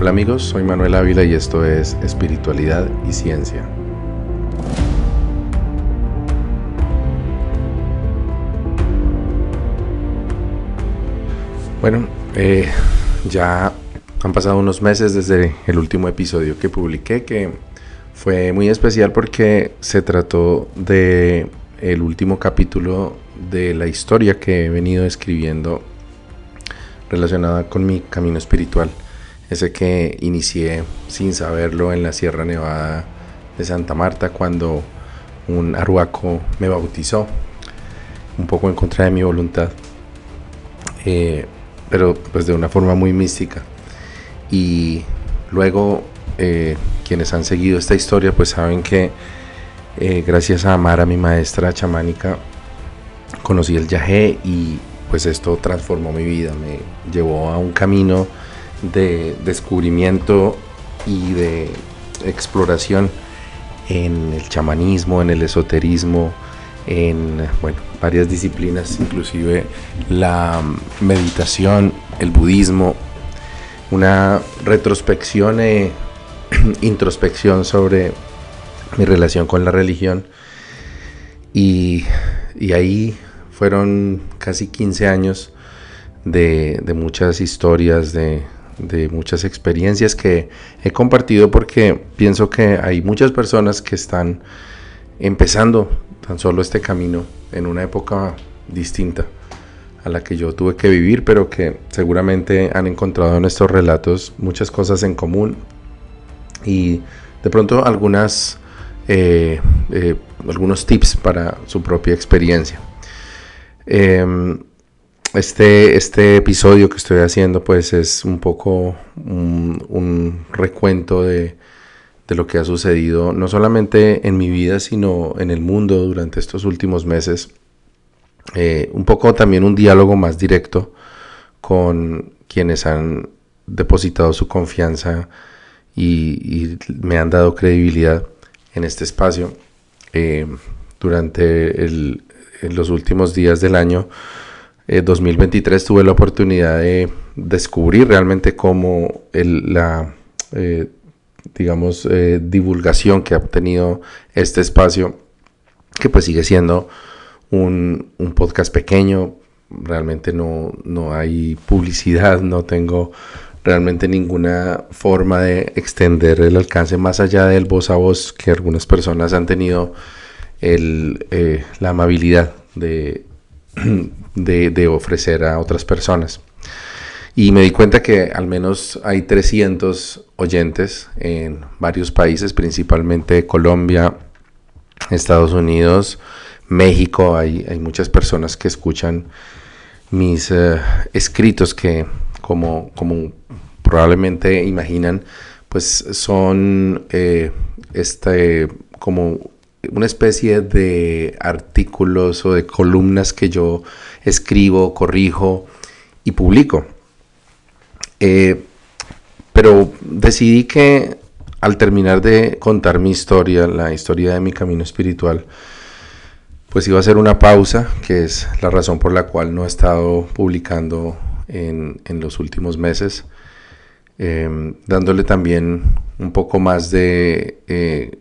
Hola amigos, soy Manuel Ávila y esto es Espiritualidad y Ciencia. Bueno, ya han pasado unos meses desde el último episodio que publiqué, que fue muy especial porque se trató de el último capítulo de la historia que he venido escribiendo relacionada con mi camino espiritual, ese que inicié sin saberlo en la Sierra Nevada de Santa Marta cuando un arhuaco me bautizó, un poco en contra de mi voluntad, pero pues de una forma muy mística. Y luego quienes han seguido esta historia pues saben que gracias a Mara, mi maestra chamánica, conocí el yagé y pues esto transformó mi vida, me llevó a un camino de descubrimiento y de exploración en el chamanismo, en el esoterismo, en varias disciplinas, inclusive la meditación, el budismo, una retrospección e introspección sobre mi relación con la religión, y ahí fueron casi 15 años de muchas historias, de muchas experiencias que he compartido, porque pienso que hay muchas personas que están empezando tan solo este camino en una época distinta a la que yo tuve que vivir, pero que seguramente han encontrado en estos relatos muchas cosas en común y de pronto algunos tips para su propia experiencia. Este episodio que estoy haciendo pues es un poco un recuento de lo que ha sucedido no solamente en mi vida sino en el mundo durante estos últimos meses, un poco también un diálogo más directo con quienes han depositado su confianza y me han dado credibilidad en este espacio. Durante los últimos días del año 2023 tuve la oportunidad de descubrir realmente cómo la divulgación que ha obtenido este espacio, que pues sigue siendo un podcast pequeño, realmente no hay publicidad, no tengo realmente ninguna forma de extender el alcance más allá del voz a voz que algunas personas han tenido la amabilidad de ofrecer a otras personas. Y me di cuenta que al menos hay 300 oyentes en varios países, principalmente Colombia, Estados Unidos, México. Hay muchas personas que escuchan mis escritos que, como probablemente imaginan, pues son como una especie de artículos o de columnas que yo escribo, corrijo y publico. Pero decidí que al terminar de contar mi historia, la historia de mi camino espiritual, pues iba a hacer una pausa, que es la razón por la cual no he estado publicando en los últimos meses, dándole también un poco más de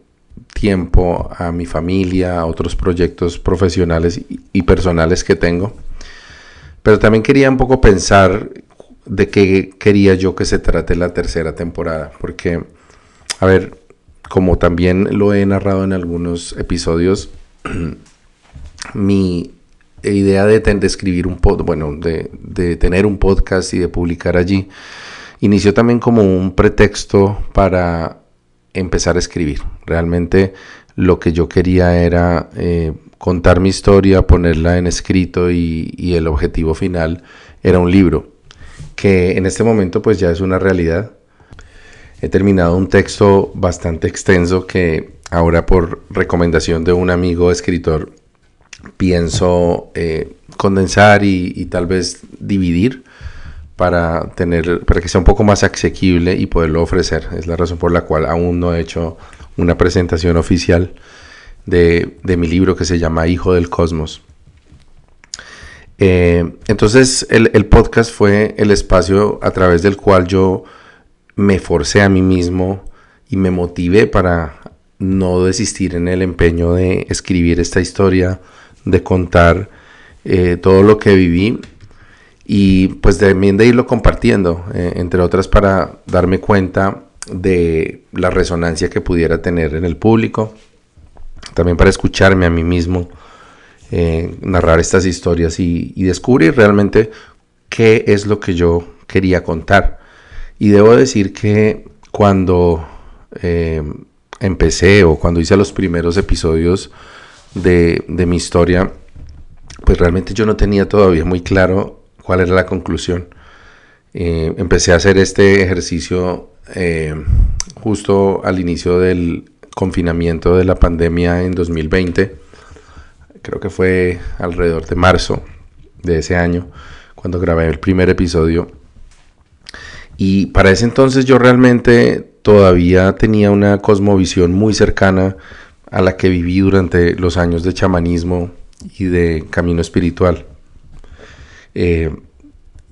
tiempo a mi familia, a otros proyectos profesionales y personales que tengo. Pero también quería un poco pensar de qué quería yo que se trate la tercera temporada, porque, a ver, como también lo he narrado en algunos episodios, mi idea de escribir de tener un podcast y de publicar allí, inició también como un pretexto para empezar a escribir. Realmente lo que yo quería era contar mi historia, ponerla en escrito y el objetivo final era un libro, que en este momento pues ya es una realidad. He terminado un texto bastante extenso que ahora, por recomendación de un amigo escritor, pienso condensar y tal vez dividir para que sea un poco más asequible y poderlo ofrecer. Es la razón por la cual aún no he hecho una presentación oficial de mi libro, que se llama Hijo del Cosmos. Entonces el podcast fue el espacio a través del cual yo me forcé a mí mismo y me motivé para no desistir en el empeño de escribir esta historia, de contar todo lo que viví y pues también de irlo compartiendo, entre otras para darme cuenta de la resonancia que pudiera tener en el público, también para escucharme a mí mismo, narrar estas historias y descubrir realmente qué es lo que yo quería contar. Y debo decir que cuando empecé o cuando hice los primeros episodios de mi historia, pues realmente yo no tenía todavía muy claro cuál era la conclusión. Empecé a hacer este ejercicio justo al inicio del confinamiento de la pandemia en 2020. Creo que fue alrededor de marzo de ese año cuando grabé el primer episodio. Y para ese entonces yo realmente todavía tenía una cosmovisión muy cercana a la que viví durante los años de chamanismo y de camino espiritual.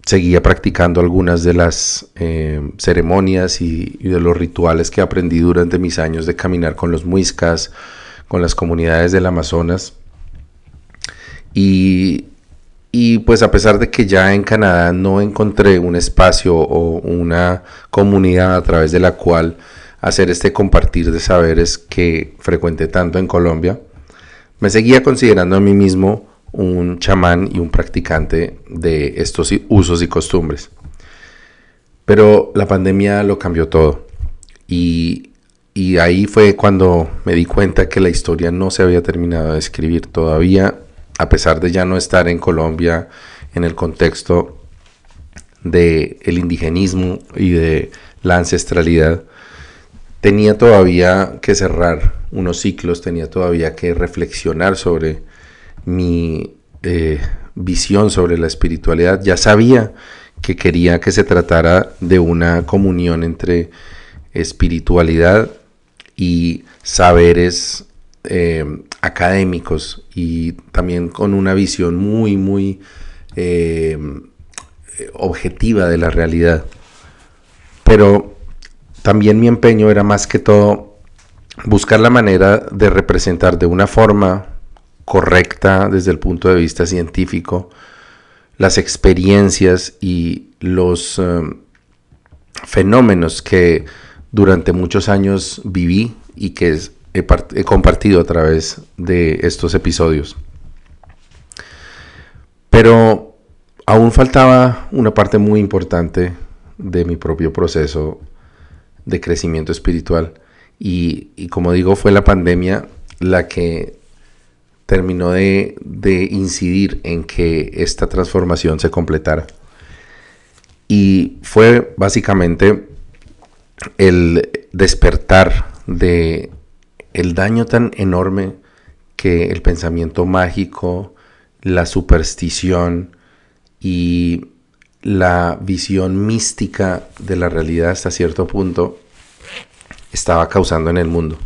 Seguía practicando algunas de las ceremonias y de los rituales que aprendí durante mis años de caminar con los muiscas, con las comunidades del Amazonas. Y pues a pesar de que ya en Canadá no encontré un espacio o una comunidad a través de la cual hacer este compartir de saberes que frecuenté tanto en Colombia, me seguía considerando a mí mismo un chamán y un practicante de estos usos y costumbres. Pero la pandemia lo cambió todo y ahí fue cuando me di cuenta que la historia no se había terminado de escribir todavía. A pesar de ya no estar en Colombia en el contexto del indigenismo y de la ancestralidad, tenía todavía que cerrar unos ciclos, tenía todavía que reflexionar sobre mi visión sobre la espiritualidad. Ya sabía que quería que se tratara de una comunión entre espiritualidad y saberes académicos y también con una visión muy objetiva de la realidad. Pero también mi empeño era más que todo buscar la manera de representar de una forma correcta desde el punto de vista científico las experiencias y los fenómenos que durante muchos años viví y que he compartido a través de estos episodios. Pero aún faltaba una parte muy importante de mi propio proceso de crecimiento espiritual y como digo, fue la pandemia la que terminó de incidir en que esta transformación se completara. Y fue básicamente el despertar de el daño tan enorme que el pensamiento mágico, la superstición y la visión mística de la realidad hasta cierto punto estaba causando en el mundo.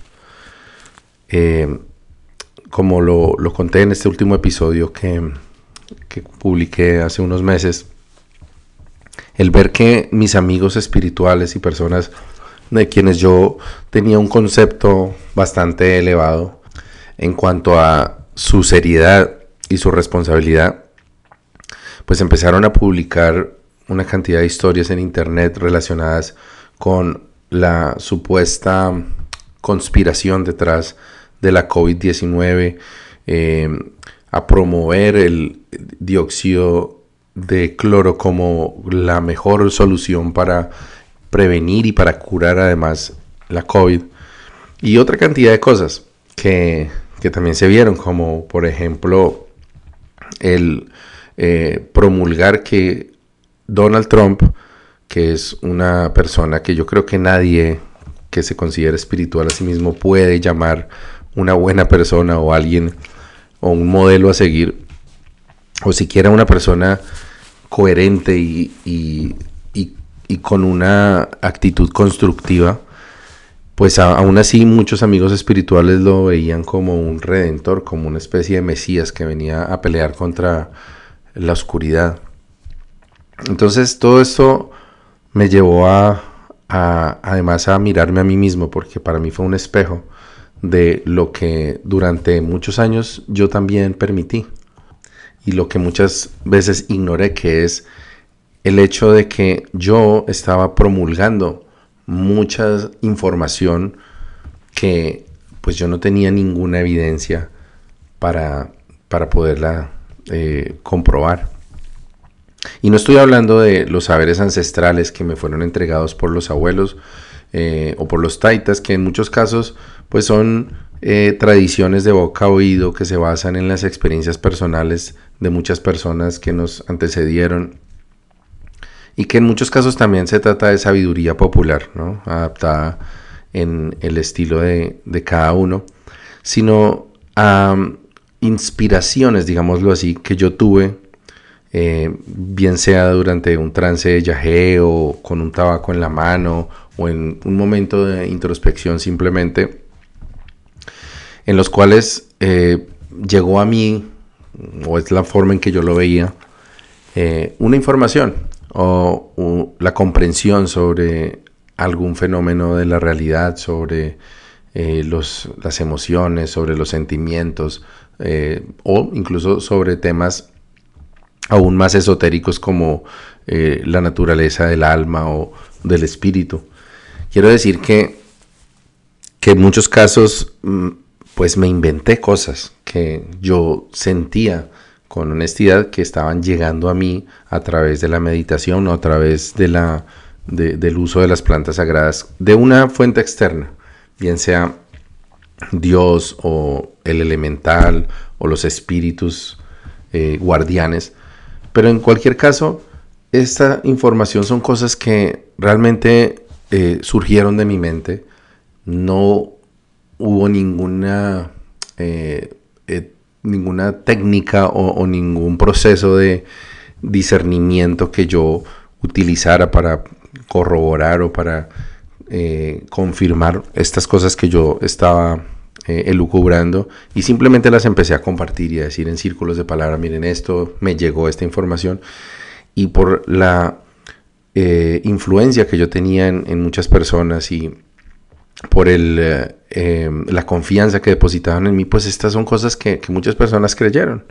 Como lo conté en este último episodio que publiqué hace unos meses, el ver que mis amigos espirituales y personas de quienes yo tenía un concepto bastante elevado en cuanto a su seriedad y su responsabilidad, pues empezaron a publicar una cantidad de historias en internet relacionadas con la supuesta conspiración detrás de la COVID-19, a promover el dióxido de cloro como la mejor solución para prevenir y para curar además la COVID, y otra cantidad de cosas que también se vieron, como por ejemplo el promulgar que Donald Trump, que es una persona que yo creo que nadie que se considere espiritual a sí mismo puede llamar una buena persona o alguien o un modelo a seguir, o siquiera una persona coherente y con una actitud constructiva, pues aún así muchos amigos espirituales lo veían como un redentor, como una especie de mesías que venía a pelear contra la oscuridad. Entonces todo esto me llevó a además a mirarme a mí mismo, porque para mí fue un espejo de lo que durante muchos años yo también permití y lo que muchas veces ignoré, que es el hecho de que yo estaba promulgando mucha información que pues yo no tenía ninguna evidencia para poderla comprobar. Y no estoy hablando de los saberes ancestrales que me fueron entregados por los abuelos o por los taitas, que en muchos casos pues son tradiciones de boca a oído que se basan en las experiencias personales de muchas personas que nos antecedieron, y que en muchos casos también se trata de sabiduría popular, ¿no? Adaptada en el estilo de cada uno, sino a inspiraciones, digámoslo así, que yo tuve, bien sea durante un trance de yagé o con un tabaco en la mano o en un momento de introspección simplemente, en los cuales llegó a mí, o es la forma en que yo lo veía, una información o la comprensión sobre algún fenómeno de la realidad, sobre las emociones, sobre los sentimientos, o incluso sobre temas aún más esotéricos como la naturaleza del alma o del espíritu. Quiero decir que en muchos casos pues me inventé cosas que yo sentía con honestidad que estaban llegando a mí a través de la meditación o a través del uso de las plantas sagradas de una fuente externa, bien sea Dios o el elemental o los espíritus guardianes. Pero en cualquier caso, esta información son cosas que realmente surgieron de mi mente. No hubo ninguna técnica o ningún proceso de discernimiento que yo utilizara para corroborar o para confirmar estas cosas que yo estaba elucubrando, y simplemente las empecé a compartir y a decir en círculos de palabra: miren, esto me llegó, esta información, y por la influencia que yo tenía en muchas personas y por la confianza que depositaban en mí, pues estas son cosas que muchas personas creyeron.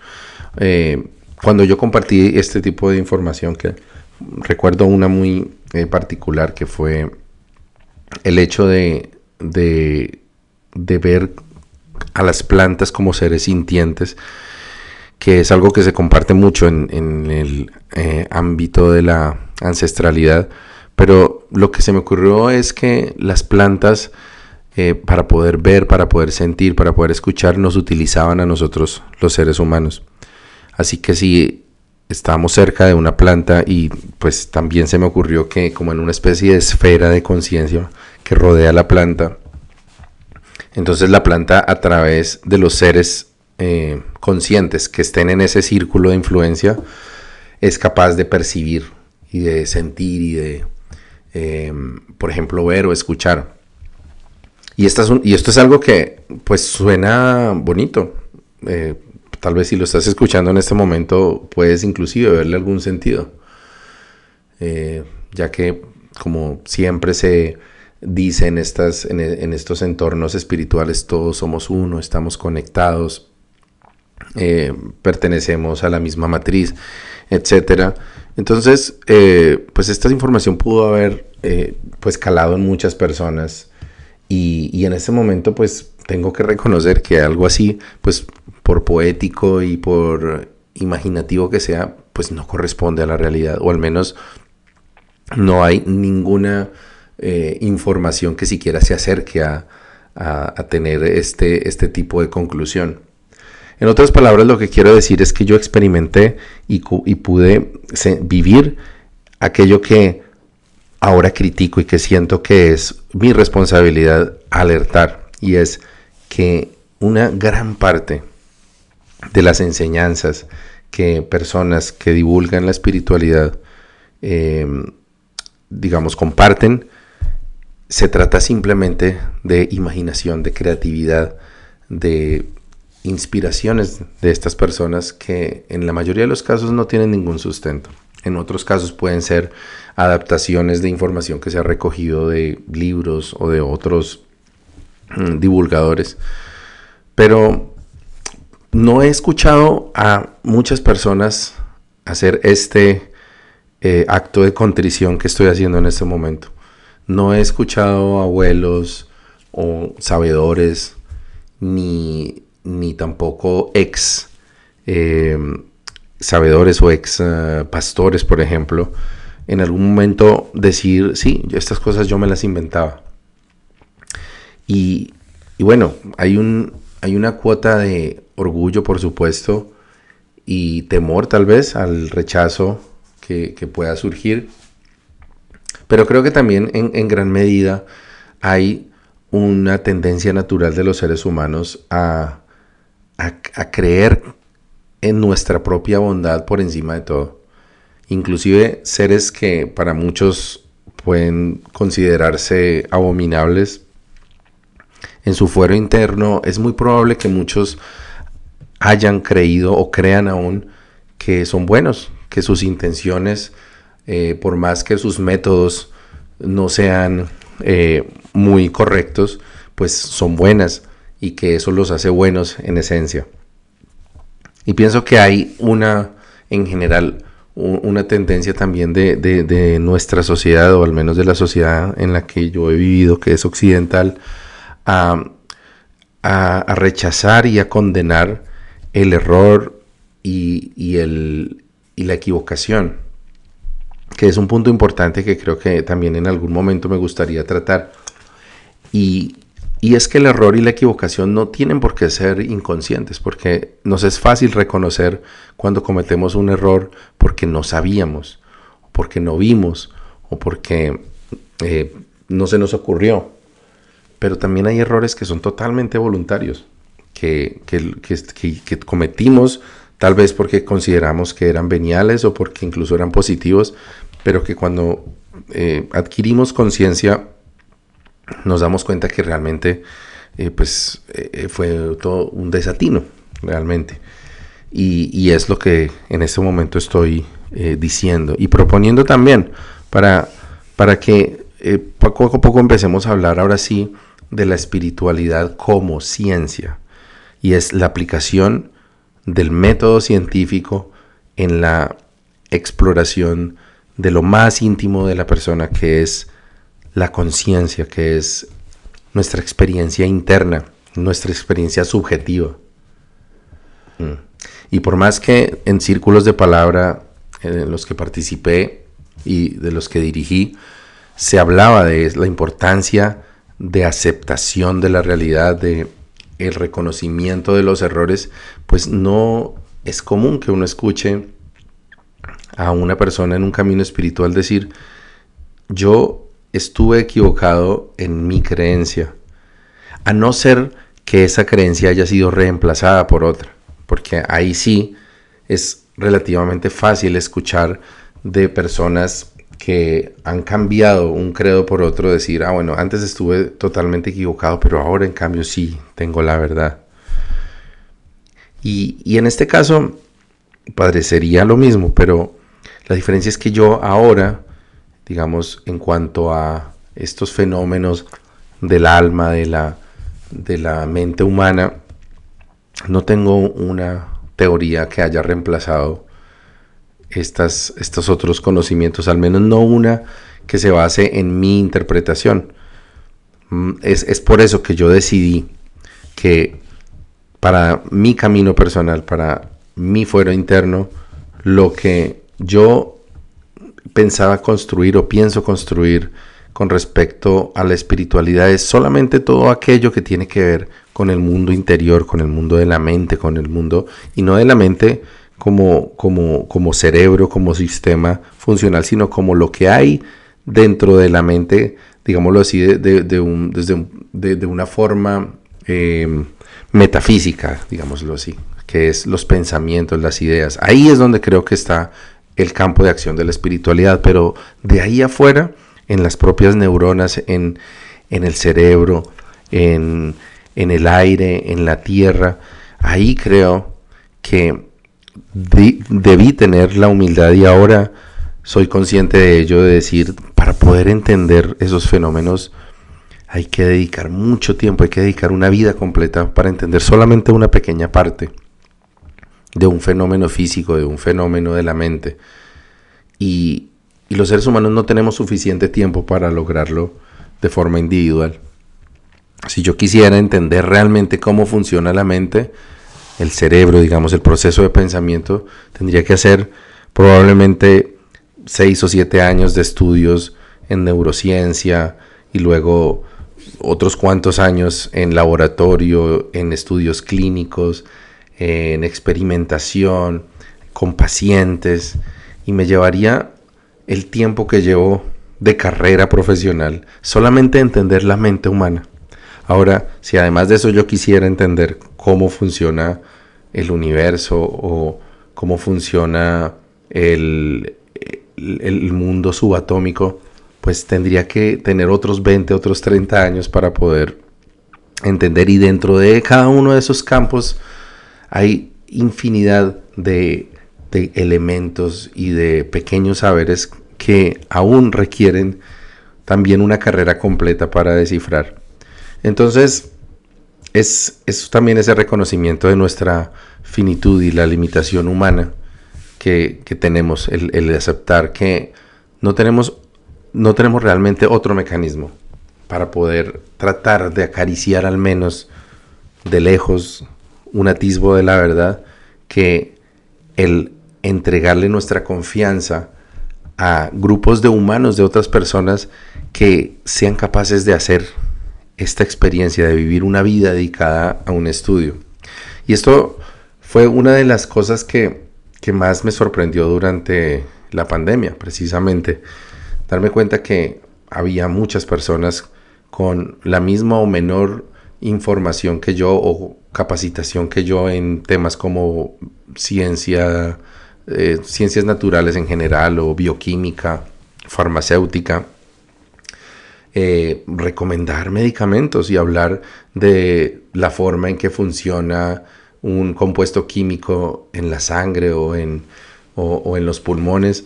Cuando yo compartí este tipo de información, que recuerdo una muy particular, que fue el hecho de ver a las plantas como seres sintientes, que es algo que se comparte mucho en el ámbito de la ancestralidad. Pero lo que se me ocurrió es que las plantas, para poder ver, para poder sentir, para poder escuchar, nos utilizaban a nosotros, los seres humanos. Así que si estábamos cerca de una planta, y pues también se me ocurrió que como en una especie de esfera de conciencia que rodea la planta, entonces la planta, a través de los seres conscientes que estén en ese círculo de influencia, es capaz de percibir y de sentir y de por ejemplo, ver o escuchar. Y esto es algo que pues suena bonito. Tal vez si lo estás escuchando en este momento puedes inclusive verle algún sentido, ya que, como siempre se dice en estos entornos espirituales, todos somos uno, estamos conectados, pertenecemos a la misma matriz, etcétera. Entonces, pues esta información pudo haber pues calado en muchas personas, y en este momento pues tengo que reconocer que algo así, pues por poético y por imaginativo que sea, pues no corresponde a la realidad, o al menos no hay ninguna información que siquiera se acerque a tener este tipo de conclusión. En otras palabras, lo que quiero decir es que yo experimenté y pude vivir aquello que ahora critico y que siento que es mi responsabilidad alertar, y es que una gran parte de las enseñanzas que personas que divulgan la espiritualidad, digamos, comparten, se trata simplemente de imaginación, de creatividad, de inspiraciones de estas personas que en la mayoría de los casos no tienen ningún sustento. En otros casos pueden ser adaptaciones de información que se ha recogido de libros o de otros divulgadores. Pero no he escuchado a muchas personas hacer este acto de contrición que estoy haciendo en este momento. No he escuchado a abuelos o sabedores, ni tampoco ex sabedores o ex pastores, por ejemplo, en algún momento decir, sí, estas cosas yo me las inventaba. Y bueno, hay una cuota de orgullo, por supuesto, y temor tal vez al rechazo que pueda surgir. Pero creo que también en gran medida hay una tendencia natural de los seres humanos a creer en nuestra propia bondad por encima de todo. Inclusive seres que para muchos pueden considerarse abominables, en su fuero interno es muy probable que muchos hayan creído o crean aún que son buenos, que sus intenciones, por más que sus métodos no sean muy correctos, pues son buenas y que eso los hace buenos en esencia. Y pienso que hay en general, una tendencia también de nuestra sociedad, o al menos de la sociedad en la que yo he vivido, que es occidental, a rechazar y a condenar el error y la equivocación, que es un punto importante que creo que también en algún momento me gustaría tratar. Y es que el error y la equivocación no tienen por qué ser inconscientes, porque nos es fácil reconocer cuando cometemos un error porque no sabíamos, porque no vimos, o porque no se nos ocurrió. Pero también hay errores que son totalmente voluntarios, que cometimos tal vez porque consideramos que eran veniales o porque incluso eran positivos, pero que cuando adquirimos conciencia nos damos cuenta que realmente fue todo un desatino, realmente. Y es lo que en este momento estoy diciendo y proponiendo también para que poco a poco empecemos a hablar ahora sí de la espiritualidad como ciencia, y es la aplicación del método científico en la exploración de lo más íntimo de la persona, que es la conciencia, que es nuestra experiencia interna, nuestra experiencia subjetiva. Y por más que en círculos de palabra en los que participé y de los que dirigí, se hablaba de la importancia de aceptación de la realidad, de el reconocimiento de los errores, pues no es común que uno escuche a una persona en un camino espiritual decir: yo estuve equivocado en mi creencia, a no ser que esa creencia haya sido reemplazada por otra, porque ahí sí es relativamente fácil escuchar de personas que han cambiado un credo por otro, decir: bueno, antes estuve totalmente equivocado, pero ahora en cambio sí tengo la verdad. Y en este caso parecería lo mismo, pero la diferencia es que yo ahora, digamos, en cuanto a estos fenómenos del alma, de la mente humana, no tengo una teoría que haya reemplazado estos otros conocimientos, al menos no una que se base en mi interpretación. Es por eso que yo decidí que para mi camino personal, para mi fuero interno, lo que yo pensaba construir o pienso construir con respecto a la espiritualidad es solamente todo aquello que tiene que ver con el mundo interior, con el mundo de la mente, con el mundo, y no de la mente como cerebro, como sistema funcional, sino como lo que hay dentro de la mente, digámoslo así, de una forma metafísica, digámoslo así, que es los pensamientos, las ideas. Ahí es donde creo que está el campo de acción de la espiritualidad, pero de ahí afuera, en las propias neuronas, en el cerebro, en el aire, en la tierra, ahí creo que debí tener la humildad, y ahora soy consciente de ello, de decir, para poder entender esos fenómenos hay que dedicar mucho tiempo, hay que dedicar una vida completa para entender solamente una pequeña parte de un fenómeno físico, de un fenómeno de la mente. Y los seres humanos no tenemos suficiente tiempo para lograrlo de forma individual. Si yo quisiera entender realmente cómo funciona la mente, el cerebro, digamos, el proceso de pensamiento, tendría que hacer probablemente 6 o 7 años de estudios en neurociencia y luego otros cuantos años en laboratorio, en estudios clínicos, en experimentación, con pacientes, y me llevaría el tiempo que llevo de carrera profesional solamente entender la mente humana. Ahora, si además de eso yo quisiera entender cómo funciona el universo o cómo funciona el mundo subatómico, pues tendría que tener otros 20, otros 30 años para poder entender, y dentro de cada uno de esos campos hay infinidad de elementos y de pequeños saberes que aún requieren también una carrera completa para descifrar. Entonces, es también ese reconocimiento de nuestra finitud y la limitación humana que tenemos, el aceptar que no tenemos realmente otro mecanismo para poder tratar de acariciar al menos de lejos un atisbo de la verdad, que el entregarle nuestra confianza a grupos de humanos, de otras personas que sean capaces de hacer esta experiencia, de vivir una vida dedicada a un estudio. Y esto fue una de las cosas que más me sorprendió durante la pandemia, precisamente, darme cuenta que había muchas personas con la misma o menor información que yo o capacitación que yo en temas como ciencias naturales en general, o bioquímica, farmacéutica, recomendar medicamentos y hablar de la forma en que funciona un compuesto químico en la sangre o en los pulmones,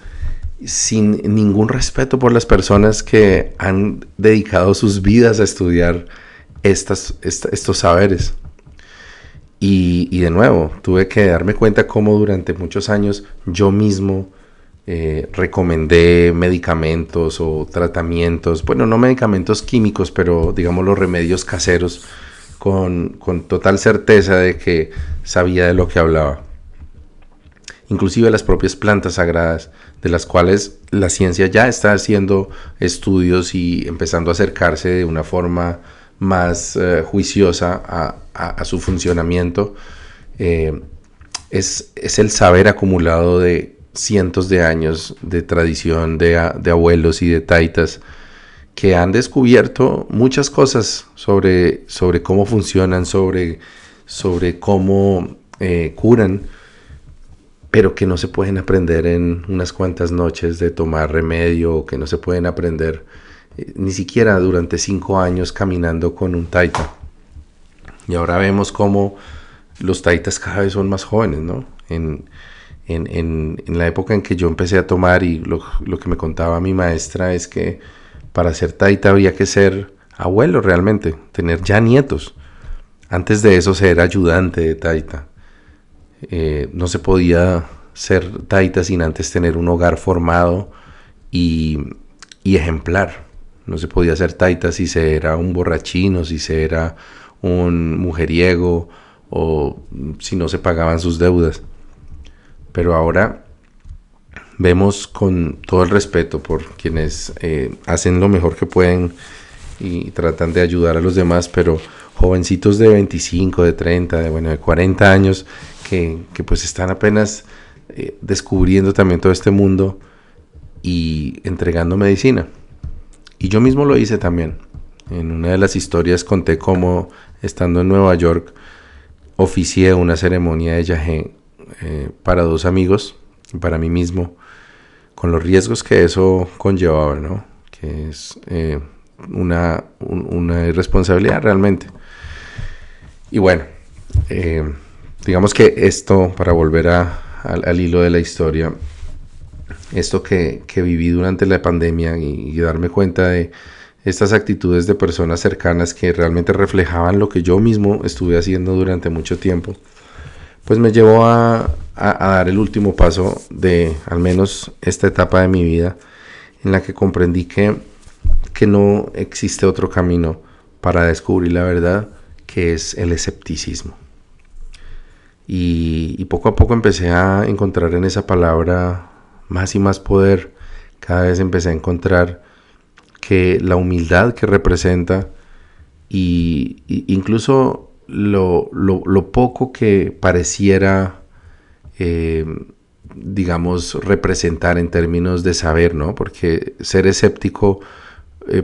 sin ningún respeto por las personas que han dedicado sus vidas a estudiar estos saberes. Y de nuevo, tuve que darme cuenta cómo durante muchos años yo mismo recomendé medicamentos o tratamientos, bueno, no medicamentos químicos, pero digamos los remedios caseros, con total certeza de que sabía de lo que hablaba. Inclusive las propias plantas sagradas, de las cuales la ciencia ya está haciendo estudios y empezando a acercarse de una forma más juiciosa a su funcionamiento. Es el saber acumulado de cientos de años de tradición de abuelos y de taitas, que han descubierto muchas cosas sobre cómo funcionan, sobre cómo curan, pero que no se pueden aprender en unas cuantas noches de tomar remedio, o que no se pueden aprender ni siquiera durante 5 años caminando con un taita. Y ahora vemos cómo los taitas cada vez son más jóvenes, ¿no? En la época en que yo empecé a tomar, y lo que me contaba mi maestra es que para ser taita había que ser abuelo realmente, tener ya nietos. Antes de eso ser ayudante de taita. No se podía ser taita sin antes tener un hogar formado y ejemplar. No se podía ser taita si se era un borrachín, o si se era un mujeriego, o si no se pagaban sus deudas. Pero ahora vemos, con todo el respeto por quienes hacen lo mejor que pueden y tratan de ayudar a los demás, pero jovencitos de 25, de 30, de 40 años que pues están apenas descubriendo también todo este mundo y entregando medicina. Y yo mismo lo hice también. En una de las historias conté cómo, estando en Nueva York, oficié una ceremonia de yagé para 2 amigos y para mí mismo, con los riesgos que eso conllevaba, ¿no? Que es una irresponsabilidad realmente. Y bueno, digamos que esto, para volver al hilo de la historia, esto que viví durante la pandemia y darme cuenta de estas actitudes de personas cercanas que realmente reflejaban lo que yo mismo estuve haciendo durante mucho tiempo, pues me llevó a dar el último paso de al menos esta etapa de mi vida en la que comprendí que no existe otro camino para descubrir la verdad, que es el escepticismo. Y poco a poco empecé a encontrar en esa palabra más y más poder. Cada vez empecé a encontrar que la humildad que representa y incluso lo poco que pareciera, digamos, representar en términos de saber, ¿no? Porque ser escéptico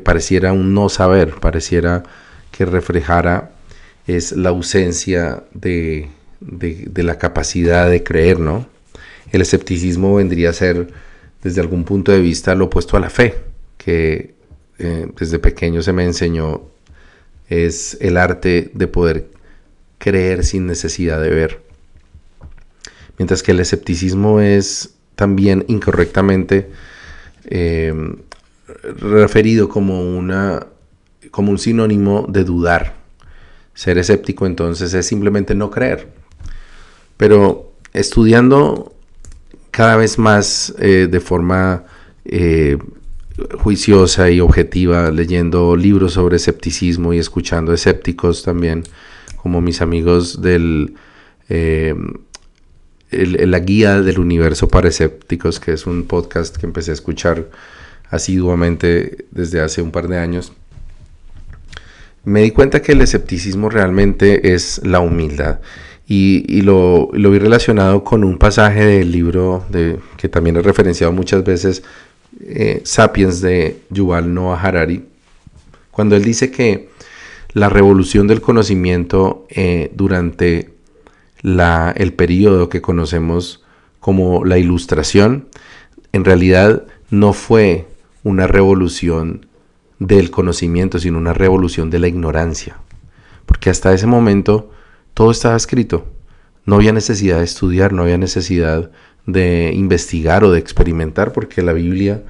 pareciera un no saber, pareciera que reflejara es la ausencia de la capacidad de creer, ¿no? El escepticismo vendría a ser, desde algún punto de vista, lo opuesto a la fe, que desde pequeño se me enseñó es el arte de poder creer sin necesidad de ver. Mientras que el escepticismo es también incorrectamente referido como un sinónimo de dudar. Ser escéptico entonces es simplemente no creer. Pero estudiando cada vez más de forma juiciosa y objetiva, leyendo libros sobre escepticismo y escuchando escépticos también, como mis amigos la guía del universo para escépticos, que es un podcast que empecé a escuchar asiduamente desde hace un par de años, me di cuenta que el escepticismo realmente es la humildad. Y lo vi relacionado con un pasaje del libro que también he referenciado muchas veces, Sapiens, de Yuval Noah Harari, cuando él dice que la revolución del conocimiento durante el periodo que conocemos como la Ilustración, en realidad no fue una revolución del conocimiento, sino una revolución de la ignorancia, porque hasta ese momento todo estaba escrito. No había necesidad de estudiar, no había necesidad de investigar o de experimentar, porque la Biblia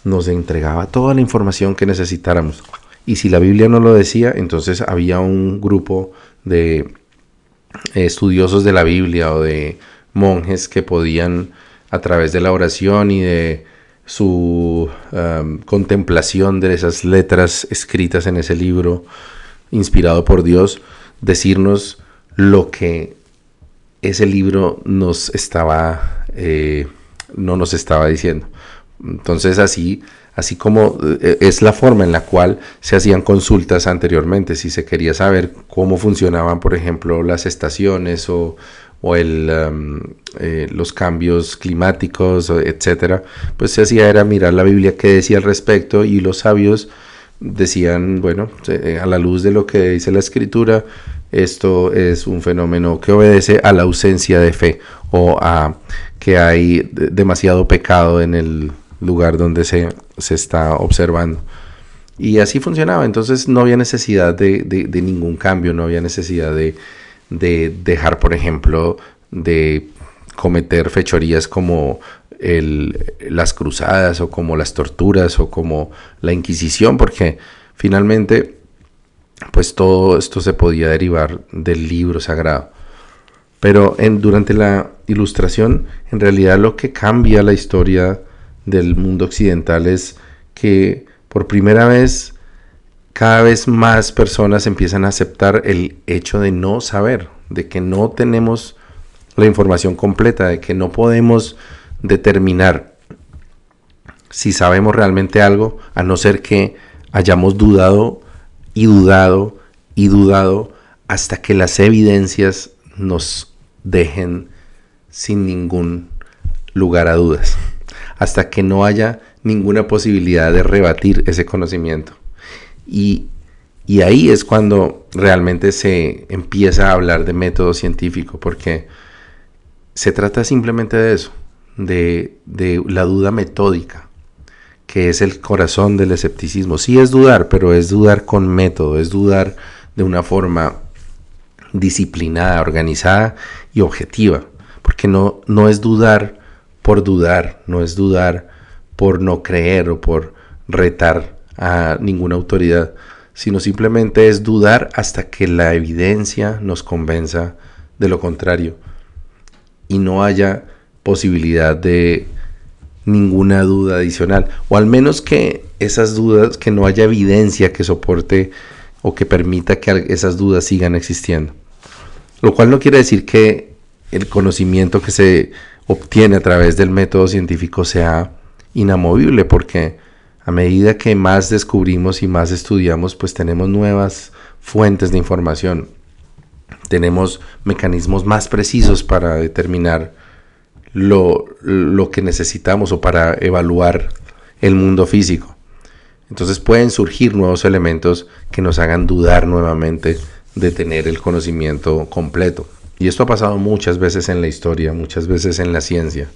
nos entregaba toda la información que necesitáramos. Y si la Biblia no lo decía, entonces había un grupo de estudiosos de la Biblia o de monjes que podían, a través de la oración y de su contemplación de esas letras escritas en ese libro inspirado por Dios, decirnos lo que ese libro no nos estaba diciendo. Entonces así como es la forma en la cual se hacían consultas anteriormente, si se quería saber cómo funcionaban, por ejemplo, las estaciones o los cambios climáticos, etcétera, pues se hacía era mirar la Biblia qué decía al respecto, y los sabios decían, bueno, a la luz de lo que dice la Escritura, esto es un fenómeno que obedece a la ausencia de fe o a que hay demasiado pecado en el lugar donde se está observando. Y así funcionaba. Entonces no había necesidad de ningún cambio, no había necesidad de dejar, por ejemplo, de cometer fechorías como las cruzadas o como las torturas o como la Inquisición, porque finalmente pues todo esto se podía derivar del libro sagrado. Pero durante la Ilustración, en realidad lo que cambia la historia del mundo occidental es que por primera vez cada vez más personas empiezan a aceptar el hecho de no saber, de que no tenemos la información completa, de que no podemos determinar si sabemos realmente algo, a no ser que hayamos dudado y dudado y dudado hasta que las evidencias nos dejen sin ningún lugar a dudas, hasta que no haya ninguna posibilidad de rebatir ese conocimiento. Y ahí es cuando realmente se empieza a hablar de método científico, porque se trata simplemente de eso, de la duda metódica, que es el corazón del escepticismo. Sí es dudar, pero es dudar con método, es dudar de una forma disciplinada, organizada y objetiva, porque no es dudar por dudar, no es dudar por no creer o por retar a ninguna autoridad, sino simplemente es dudar hasta que la evidencia nos convenza de lo contrario y no haya posibilidad de ninguna duda adicional, o al menos que esas dudas, que no haya evidencia que soporte o que permita que esas dudas sigan existiendo. Lo cual no quiere decir que el conocimiento que se obtiene a través del método científico sea inamovible, porque a medida que más descubrimos y más estudiamos, pues tenemos nuevas fuentes de información, tenemos mecanismos más precisos para determinar lo que necesitamos o para evaluar el mundo físico. Entonces pueden surgir nuevos elementos que nos hagan dudar nuevamente de tener el conocimiento completo. Y esto ha pasado muchas veces en la historia, muchas veces en la ciencia.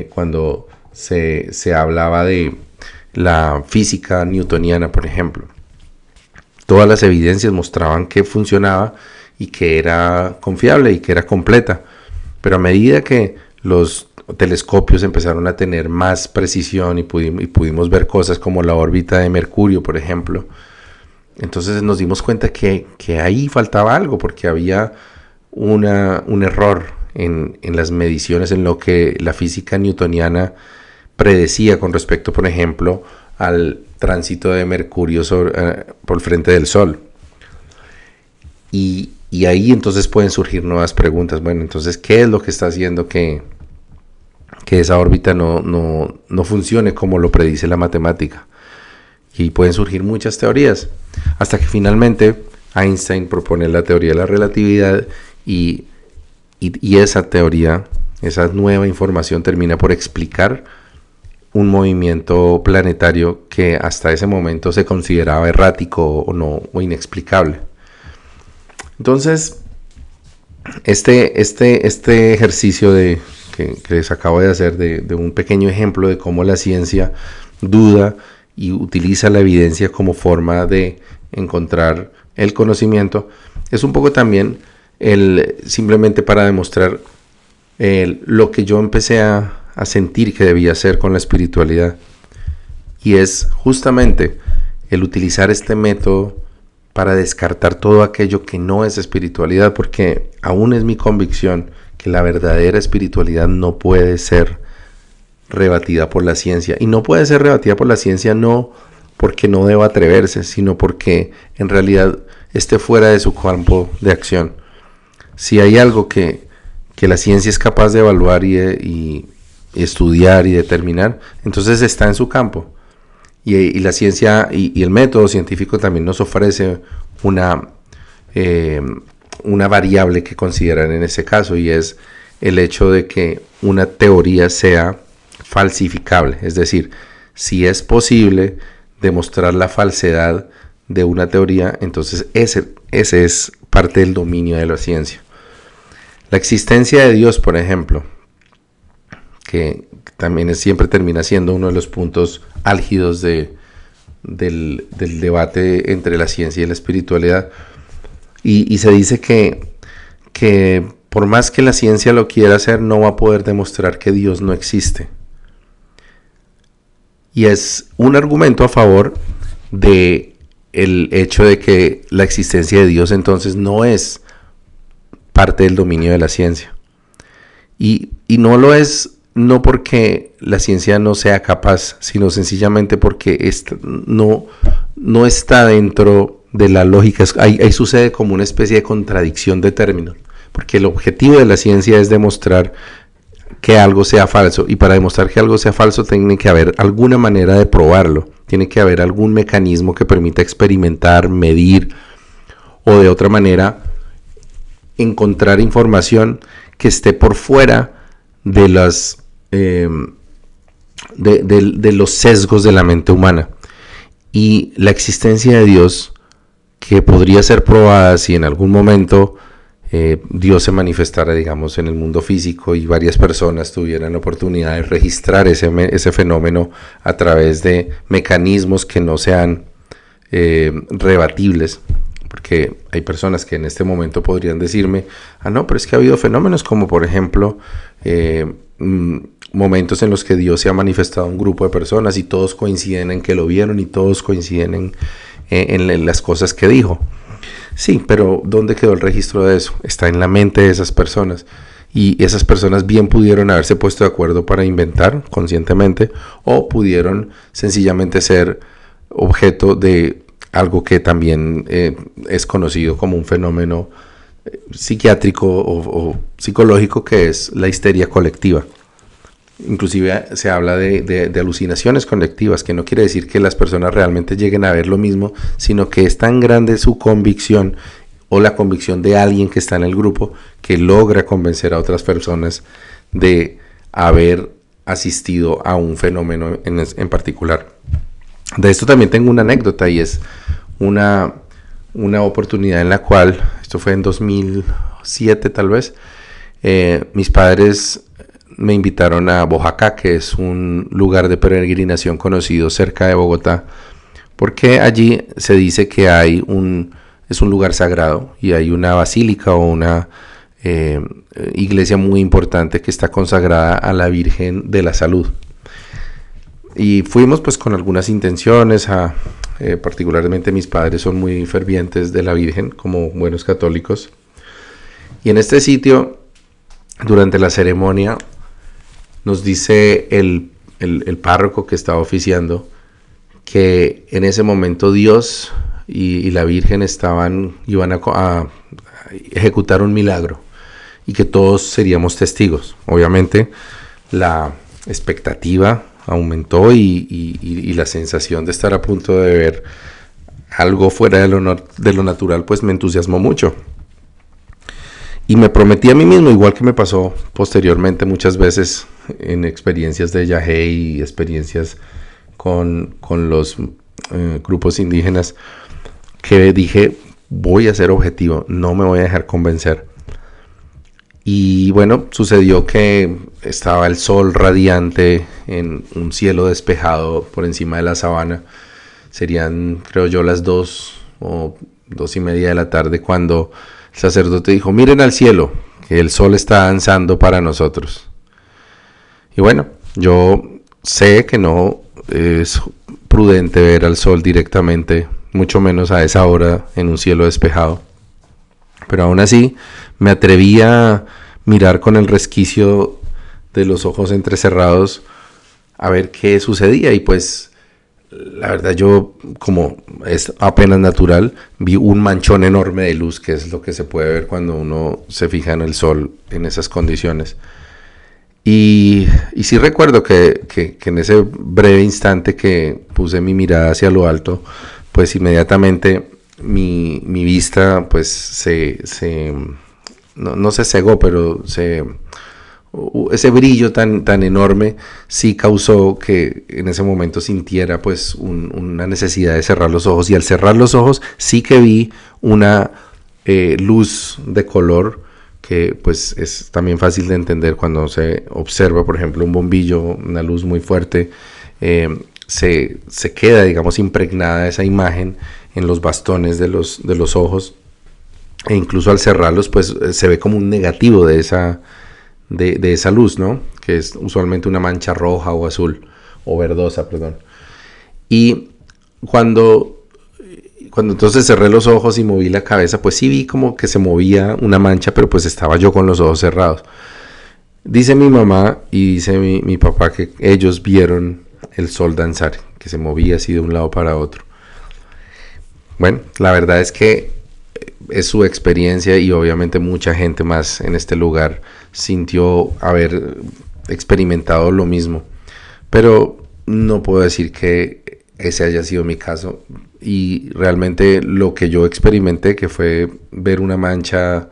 Cuando se hablaba de la física newtoniana, por ejemplo, todas las evidencias mostraban que funcionaba y que era confiable y que era completa. Pero a medida que los telescopios empezaron a tener más precisión y pudimos ver cosas como la órbita de Mercurio, por ejemplo, entonces nos dimos cuenta que ahí faltaba algo, porque había un error en las mediciones, en lo que la física newtoniana predecía con respecto, por ejemplo, al tránsito de Mercurio por el frente del Sol. Y ahí entonces pueden surgir nuevas preguntas. Bueno, entonces, ¿qué es lo que está haciendo que esa órbita no funcione como lo predice la matemática? Y pueden surgir muchas teorías, hasta que finalmente Einstein propone la teoría de la relatividad y esa teoría, esa nueva información termina por explicar un movimiento planetario que hasta ese momento se consideraba errático o inexplicable. Entonces, este ejercicio que les acabo de hacer de un pequeño ejemplo de cómo la ciencia duda y utiliza la evidencia como forma de encontrar el conocimiento, es un poco también simplemente para demostrar lo que yo empecé a sentir que debía hacer con la espiritualidad, y es justamente el utilizar este método para descartar todo aquello que no es espiritualidad, porque aún es mi convicción que la verdadera espiritualidad no puede ser rebatida por la ciencia, y no puede ser rebatida por la ciencia no porque no deba atreverse, sino porque en realidad esté fuera de su campo de acción. Si hay algo que la ciencia es capaz de evaluar y estudiar y determinar, entonces está en su campo. Y la ciencia y el método científico también nos ofrece una variable que considerar en ese caso, y es el hecho de que una teoría sea falsificable. Es decir, si es posible demostrar la falsedad de una teoría, entonces ese es parte del dominio de la ciencia. La existencia de Dios, por ejemplo, que también siempre termina siendo uno de los puntos álgidos del debate entre la ciencia y la espiritualidad, y se dice que por más que la ciencia lo quiera hacer, no va a poder demostrar que Dios no existe. Y es un argumento a favor de el hecho de que la existencia de Dios entonces no es parte del dominio de la ciencia. Y no lo es, no porque la ciencia no sea capaz, sino sencillamente porque no está dentro de la lógica. Ahí sucede como una especie de contradicción de términos, porque el objetivo de la ciencia es demostrar que algo sea falso, y para demostrar que algo sea falso tiene que haber alguna manera de probarlo, tiene que haber algún mecanismo que permita experimentar, medir, o de otra manera encontrar información que esté por fuera de los sesgos de la mente humana. Y la existencia de Dios, que podría ser probada si en algún momento Dios se manifestara, digamos, en el mundo físico y varias personas tuvieran la oportunidad de registrar ese fenómeno a través de mecanismos que no sean rebatibles, porque hay personas que en este momento podrían decirme, no, pero es que ha habido fenómenos como por ejemplo momentos en los que Dios se ha manifestado a un grupo de personas y todos coinciden en que lo vieron y todos coinciden en las cosas que dijo. Sí, pero ¿dónde quedó el registro de eso? Está en la mente de esas personas. Y esas personas bien pudieron haberse puesto de acuerdo para inventar conscientemente, o pudieron sencillamente ser objeto de algo que también es conocido como un fenómeno psiquiátrico o psicológico, que es la histeria colectiva. Inclusive se habla de alucinaciones colectivas, que no quiere decir que las personas realmente lleguen a ver lo mismo, sino que es tan grande su convicción o la convicción de alguien que está en el grupo que logra convencer a otras personas de haber asistido a un fenómeno en particular. De esto también tengo una anécdota, y es una oportunidad en la cual, esto fue en 2007 tal vez, mis padres me invitaron a Boyacá, que es un lugar de peregrinación conocido cerca de Bogotá, porque allí se dice que es un lugar sagrado y hay una basílica o una iglesia muy importante que está consagrada a la Virgen de la Salud. Y fuimos pues con algunas intenciones, particularmente mis padres son muy fervientes de la Virgen como buenos católicos. Y en este sitio, durante la ceremonia, nos dice el párroco que estaba oficiando que en ese momento Dios y la Virgen iban a ejecutar un milagro y que todos seríamos testigos. Obviamente la expectativa aumentó y la sensación de estar a punto de ver algo fuera de lo natural pues me entusiasmó mucho. Y me prometí a mí mismo, igual que me pasó posteriormente muchas veces en experiencias de yagé y experiencias con los grupos indígenas, que dije, voy a ser objetivo, no me voy a dejar convencer. Y bueno, sucedió que estaba el sol radiante en un cielo despejado por encima de la sabana. Serían, creo yo, las 2 o 2:30 de la tarde cuando el sacerdote dijo, miren al cielo, que el sol está danzando para nosotros. Y bueno, yo sé que no es prudente ver al sol directamente, mucho menos a esa hora en un cielo despejado. Pero aún así me atreví a mirar con el resquicio de los ojos entrecerrados a ver qué sucedía. Y pues la verdad, yo, como es apenas natural, vi un manchón enorme de luz, que es lo que se puede ver cuando uno se fija en el sol en esas condiciones. Y sí recuerdo que en ese breve instante que puse mi mirada hacia lo alto, pues inmediatamente mi vista pues no se cegó, pero ese brillo tan enorme sí causó que en ese momento sintiera pues una necesidad de cerrar los ojos, y al cerrar los ojos sí que vi una luz de color que pues es también fácil de entender cuando se observa, por ejemplo, un bombillo, una luz muy fuerte, se queda, digamos, impregnada esa imagen en los bastones de los ojos, e incluso al cerrarlos pues se ve como un negativo de esa luz, ¿no? Que es usualmente una mancha roja o azul, o verdosa, perdón. Y cuando entonces cerré los ojos y moví la cabeza, pues sí vi como que se movía una mancha, pero pues estaba yo con los ojos cerrados. Dice mi mamá y dice mi papá que ellos vieron el sol danzar, que se movía así de un lado para otro. Bueno, la verdad es que es su experiencia, y obviamente mucha gente más en este lugar sintió haber experimentado lo mismo, pero no puedo decir que ese haya sido mi caso. Y realmente lo que yo experimenté, que fue ver una mancha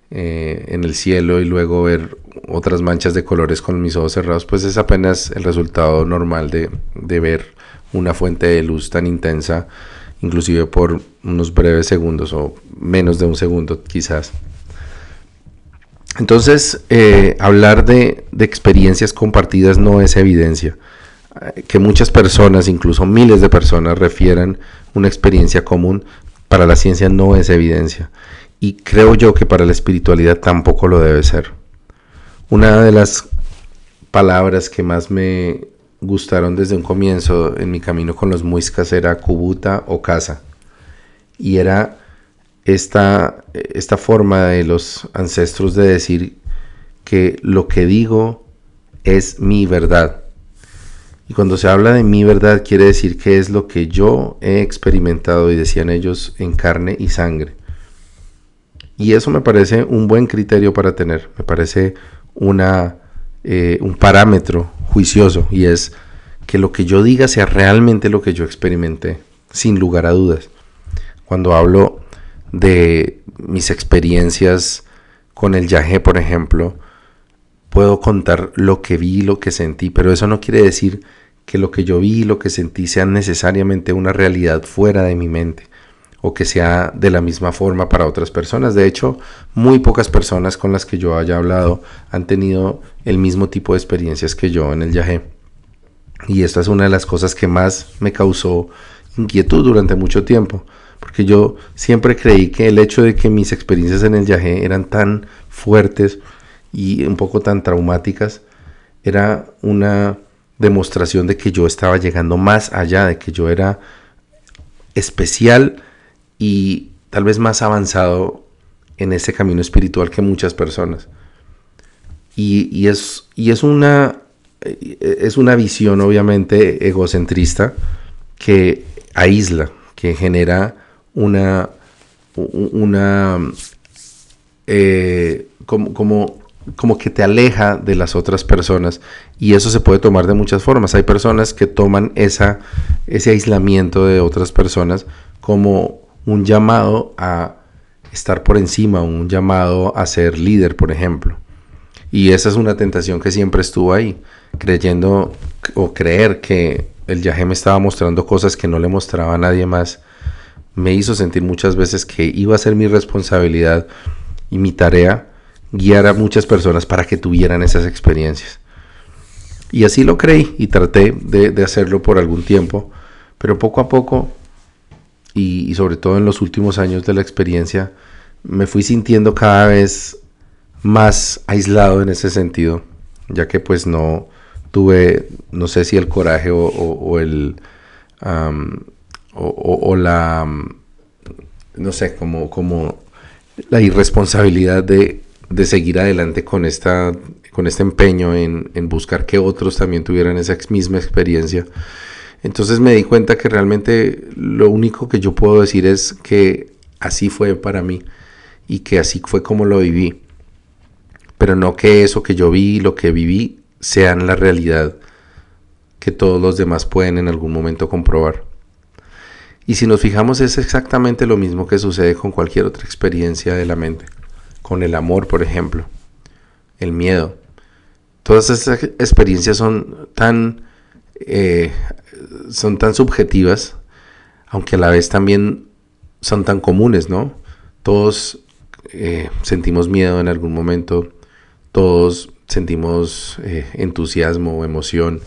en el cielo y luego ver otras manchas de colores con mis ojos cerrados, pues es apenas el resultado normal de ver una fuente de luz tan intensa, inclusive por unos breves segundos o menos de un segundo quizás. Entonces, hablar de experiencias compartidas no es evidencia. Que muchas personas, incluso miles de personas, refieran una experiencia común, para la ciencia no es evidencia. Y creo yo que para la espiritualidad tampoco lo debe ser. Una de las palabras que más me gustaron desde un comienzo en mi camino con los muiscas era kubuta o casa. Y era esta forma de los ancestros de decir que lo que digo es mi verdad. Y cuando se habla de mi verdad quiere decir que es lo que yo he experimentado, y decían ellos, en carne y sangre. Y eso me parece un buen criterio para tener, me parece un parámetro juicioso, y es que lo que yo diga sea realmente lo que yo experimenté, sin lugar a dudas. Cuando hablo de mis experiencias con el yagé, por ejemplo, puedo contar lo que vi, lo que sentí, pero eso no quiere decir que lo que yo vi y lo que sentí sean necesariamente una realidad fuera de mi mente, o que sea de la misma forma para otras personas. De hecho, muy pocas personas con las que yo haya hablado han tenido el mismo tipo de experiencias que yo en el yagé. Y esta es una de las cosas que más me causó inquietud durante mucho tiempo, porque yo siempre creí que el hecho de que mis experiencias en el yagé eran tan fuertes y un poco tan traumáticas era una demostración de que yo estaba llegando más allá, de que yo era especial y tal vez más avanzado en ese camino espiritual que muchas personas. Y es una visión obviamente egocentrista que aísla, que genera como que te aleja de las otras personas, y eso se puede tomar de muchas formas. Hay personas que toman ese aislamiento de otras personas como un llamado a estar por encima, un llamado a ser líder, por ejemplo. Y esa es una tentación que siempre estuvo ahí, creyendo o creer que el yagé me estaba mostrando cosas que no le mostraba a nadie más. Me hizo sentir muchas veces que iba a ser mi responsabilidad y mi tarea guiar a muchas personas para que tuvieran esas experiencias. Y así lo creí y traté de hacerlo por algún tiempo, pero poco a poco, y sobre todo en los últimos años de la experiencia, me fui sintiendo cada vez más aislado en ese sentido, ya que pues no tuve, no sé si el coraje o la, no sé, como la irresponsabilidad de seguir adelante con este empeño en buscar que otros también tuvieran esa misma experiencia. Entonces me di cuenta que realmente lo único que yo puedo decir es que así fue para mí y que así fue como lo viví, pero no que eso que yo vi y lo que viví sean la realidad que todos los demás pueden en algún momento comprobar. Y si nos fijamos, es exactamente lo mismo que sucede con cualquier otra experiencia de la mente. Con el amor, por ejemplo, el miedo. Todas esas experiencias son tan subjetivas, aunque a la vez también son tan comunes, ¿no? Todos sentimos miedo en algún momento, todos sentimos entusiasmo o emoción,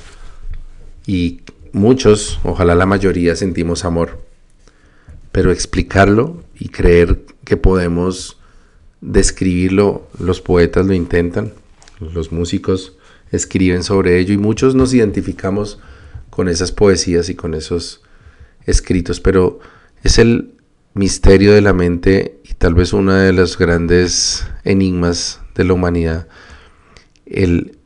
y muchos, ojalá la mayoría, sentimos amor. Pero explicarlo y creer que podemos describirlo, los poetas lo intentan, los músicos escriben sobre ello, y muchos nos identificamos con esas poesías y con esos escritos, pero es el misterio de la mente y tal vez uno de los grandes enigmas de la humanidad, el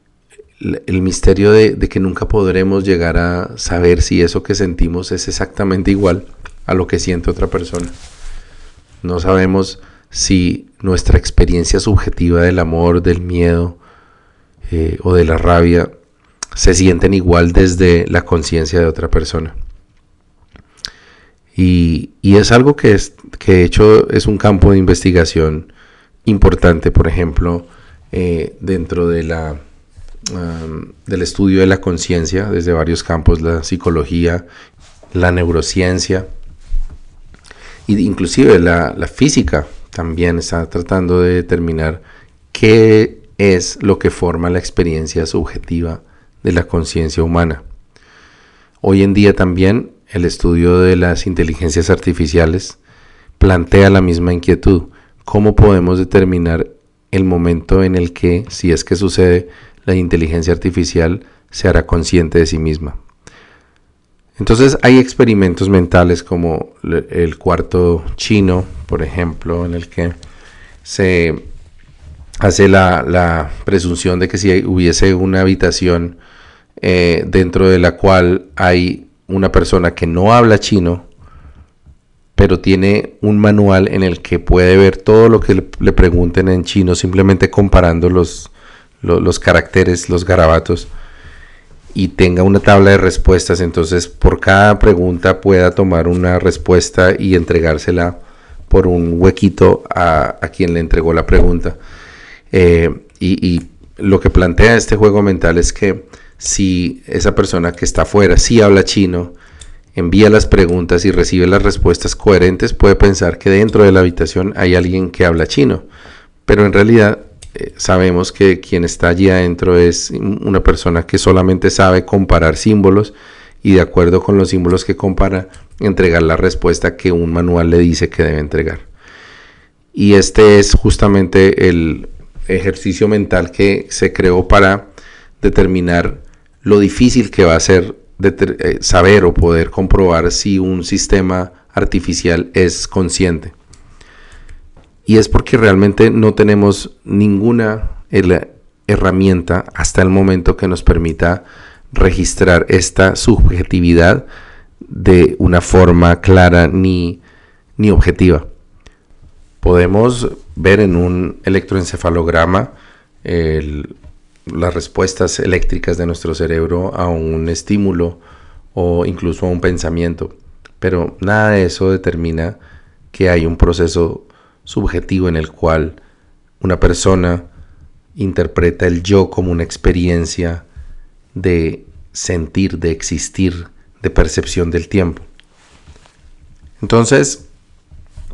misterio de que nunca podremos llegar a saber si eso que sentimos es exactamente igual a lo que siente otra persona. No sabemos si nuestra experiencia subjetiva del amor, del miedo o de la rabia se sienten igual desde la conciencia de otra persona. Y es algo que de hecho es un campo de investigación importante, por ejemplo, dentro de del estudio de la conciencia, desde varios campos: la psicología, la neurociencia, e inclusive la física también está tratando de determinar qué es lo que forma la experiencia subjetiva de la conciencia humana. Hoy en día también el estudio de las inteligencias artificiales plantea la misma inquietud: ¿cómo podemos determinar el momento en el que, si es que sucede, la inteligencia artificial se hará consciente de sí misma. Entonces hay experimentos mentales como el cuarto chino, por ejemplo, en el que se hace la presunción de que si hubiese una habitación dentro de la cual hay una persona que no habla chino, pero tiene un manual en el que puede ver todo lo que le pregunten en chino, simplemente comparando los caracteres, los garabatos, y tenga una tabla de respuestas. Entonces por cada pregunta pueda tomar una respuesta y entregársela por un huequito a quien le entregó la pregunta. Y lo que plantea este juego mental es que si esa persona que está afuera sí habla chino, envía las preguntas y recibe las respuestas coherentes, puede pensar que dentro de la habitación hay alguien que habla chino, pero en realidad sabemos que quien está allí adentro es una persona que solamente sabe comparar símbolos y de acuerdo con los símbolos que compara, entregar la respuesta que un manual le dice que debe entregar. Y este es justamente el ejercicio mental que se creó para determinar lo difícil que va a ser saber o poder comprobar si un sistema artificial es consciente. Y es porque realmente no tenemos ninguna herramienta hasta el momento que nos permita registrar esta subjetividad de una forma clara ni objetiva. Podemos ver en un electroencefalograma las respuestas eléctricas de nuestro cerebro a un estímulo o incluso a un pensamiento, pero nada de eso determina que hay un proceso subjetivo en el cual una persona interpreta el yo como una experiencia de sentir, de existir, de percepción del tiempo. Entonces,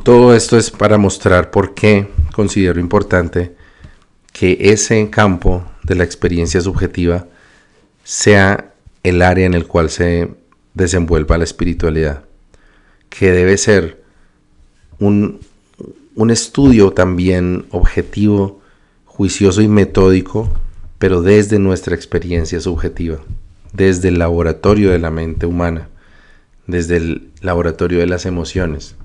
todo esto es para mostrar por qué considero importante que ese campo de la experiencia subjetiva sea el área en el cual se desenvuelva la espiritualidad, que debe ser un estudio también objetivo, juicioso y metódico, pero desde nuestra experiencia subjetiva, desde el laboratorio de la mente humana, desde el laboratorio de las emociones.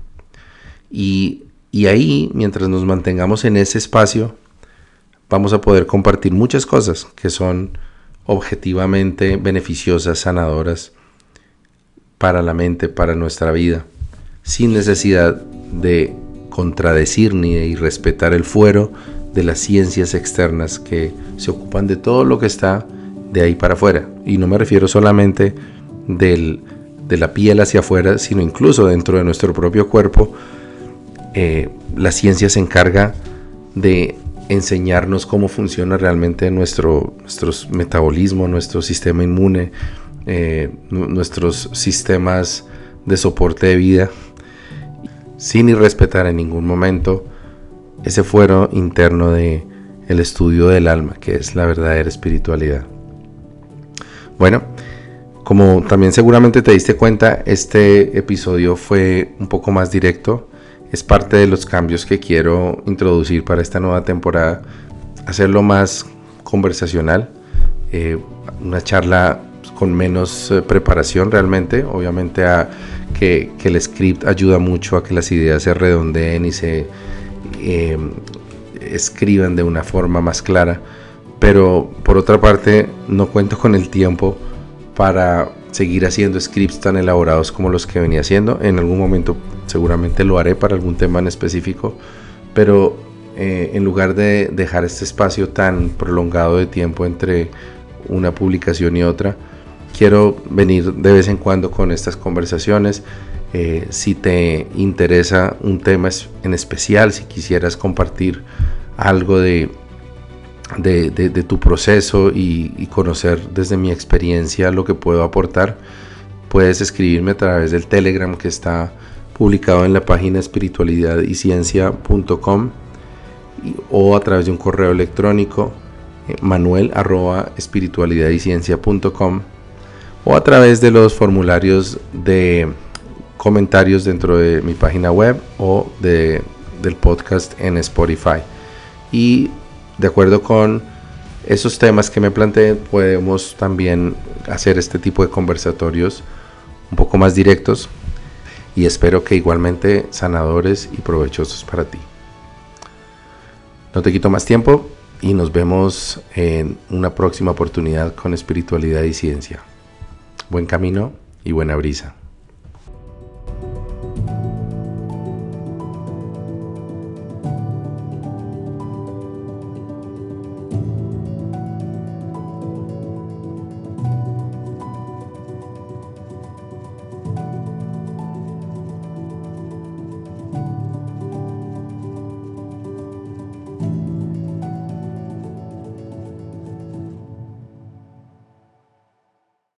Y ahí, mientras nos mantengamos en ese espacio, vamos a poder compartir muchas cosas que son objetivamente beneficiosas, sanadoras para la mente, para nuestra vida, sin necesidad de contradecir ni de irrespetar el fuero de las ciencias externas que se ocupan de todo lo que está de ahí para afuera. Y no me refiero solamente de la piel hacia afuera, sino incluso dentro de nuestro propio cuerpo. La ciencia se encarga de enseñarnos cómo funciona realmente nuestro metabolismo, nuestro sistema inmune, nuestros sistemas de soporte de vida, sin irrespetar en ningún momento ese fuero interno de el estudio del alma, que es la verdadera espiritualidad. Bueno, como también seguramente te diste cuenta, este episodio fue un poco más directo. Es parte de los cambios que quiero introducir para esta nueva temporada, hacerlo más conversacional, una charla con menos preparación realmente. Obviamente que el script ayuda mucho a que las ideas se redondeen y se escriban de una forma más clara, pero por otra parte no cuento con el tiempo para seguir haciendo scripts tan elaborados como los que venía haciendo. En algún momento seguramente lo haré para algún tema en específico, pero en lugar de dejar este espacio tan prolongado de tiempo entre una publicación y otra, quiero venir de vez en cuando con estas conversaciones. Si te interesa un tema en especial, si quisieras compartir algo de tu proceso y conocer desde mi experiencia lo que puedo aportar, puedes escribirme a través del Telegram que está publicado en la página espiritualidadyciencia.com o a través de un correo electrónico manuel@espiritualidadyciencia.com o a través de los formularios de comentarios dentro de mi página web o del podcast en Spotify. Y de acuerdo con esos temas que me planteé, podemos también hacer este tipo de conversatorios un poco más directos y espero que igualmente sanadores y provechosos para ti. No te quito más tiempo y nos vemos en una próxima oportunidad con espiritualidad y ciencia. Buen camino y buena brisa.